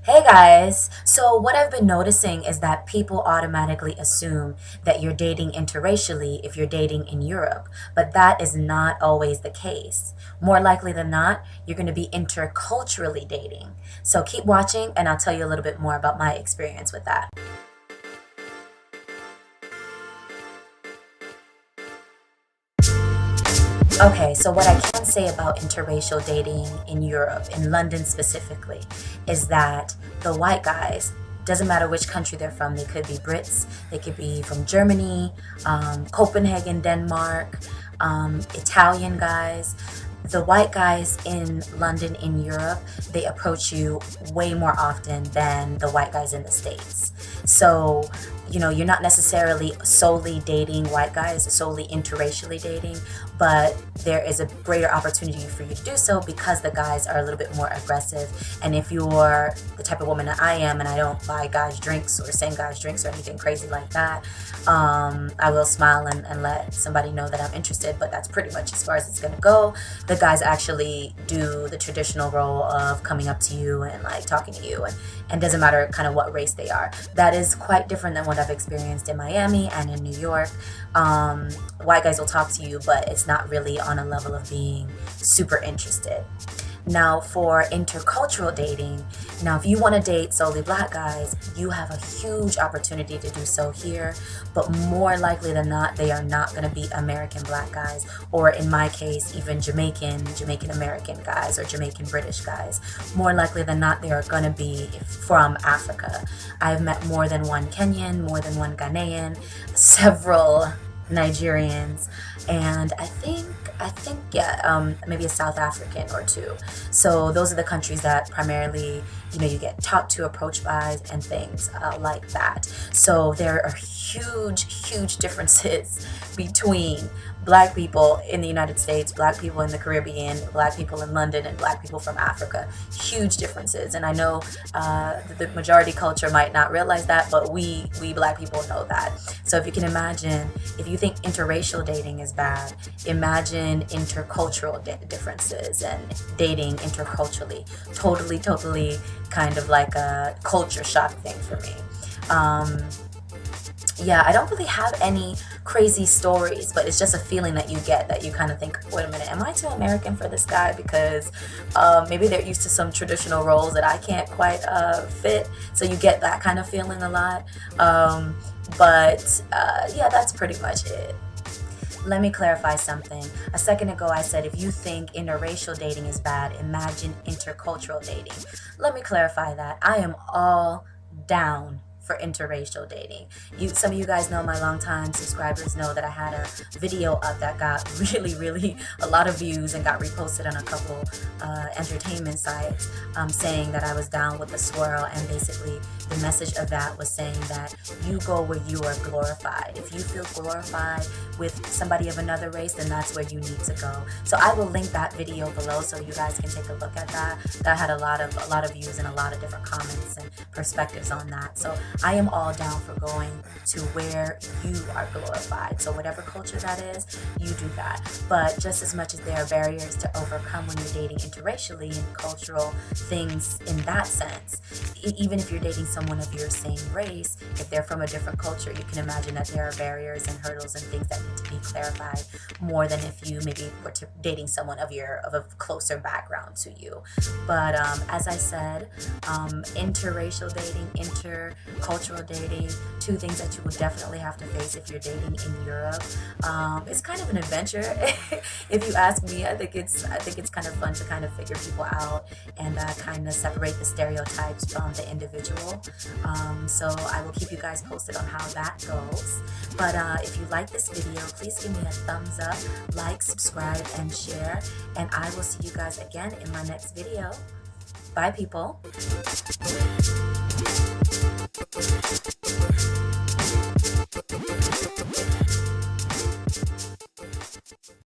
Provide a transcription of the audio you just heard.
Hey guys, so what I've been noticing is that people automatically assume that you're dating interracially if you're dating in Europe, but that is not always the case. More likely than not, you're going to be interculturally dating. So keep watching and I'll tell you a little bit more about my experience with that. Okay, so what I can say about interracial dating in Europe, in London specifically, is that the white guys, doesn't matter which country they're from, they could be Brits, they could be from Germany, Copenhagen, Denmark, Italian guys. The white guys in London, in Europe, they approach you way more often than the white guys in the States. So, you're not necessarily solely dating white guys, solely interracially dating, but there is a greater opportunity for you to do so because the guys are a little bit more aggressive. And if you're the type of woman that I am and I don't buy guys drinks or send guys drinks or anything crazy like that, I will smile and let somebody know that I'm interested, but that's pretty much as far as it's going to go. The guys actually do the traditional role of coming up to you and like talking to you, and doesn't matter kind of what race they are. That is quite different than what I've experienced in Miami and in New York. White guys will talk to you, but it's not really on a level of being super interested. Now, for intercultural dating, now if you want to date solely black guys, you have a huge opportunity to do so here, but more likely than not, they are not going to be American black guys, or in my case, even Jamaican American guys, or Jamaican British guys. More likely than not, they are going to be from Africa. I've met more than one Kenyan, more than one Ghanaian, several Nigerians, and I think yeah, maybe a South African or two. So those are the countries that primarily you get talked to, approached by, and things like that. So there are huge differences between black people in the United States, black people in the Caribbean, black people in London, and black people from Africa. Huge differences. And I know the majority culture might not realize that, but we black people know that. So if you can imagine, if you think interracial dating is bad, imagine intercultural differences and dating interculturally. Totally kind of like a culture shock thing for me. Yeah, I don't really have any crazy stories, but it's just a feeling that you get, that you kind of think, wait a minute, am I too American for this guy? Because maybe they're used to some traditional roles that I can't quite fit. So you get that kind of feeling a lot. Yeah, that's pretty much it. Let me clarify something. A second ago, I said if you think interracial dating is bad, imagine intercultural dating. Let me clarify that. I am all down for interracial dating. Some of you guys know, my longtime subscribers know that I had a video up that got really a lot of views and got reposted on a couple entertainment sites, saying that I was down with the swirl, and basically the message of that was saying that you go where you are glorified. If you feel glorified with somebody of another race, then that's where you need to go. So I will link that video below so you guys can take a look at that. That had a lot of views and a lot of different comments and perspectives on that. So I am all down for going to where you are glorified. So whatever culture that is, you do that. But just as much as there are barriers to overcome when you're dating interracially and cultural things in that sense, even if you're dating someone of your same race, if they're from a different culture, you can imagine that there are barriers and hurdles and things that need to be clarified more than if you maybe were dating someone of a closer background to you. But as I said, interracial dating, intercultural dating, two things that you will definitely have to face if you're dating in Europe. It's kind of an adventure. If you ask me, I think it's kind of fun to kind of figure people out and kind of separate the stereotypes from the individual. So I will keep you guys posted on how that goes. But if you like this video, please give me a thumbs up, like, subscribe, and share. And I will see you guys again in my next video. Bye, people.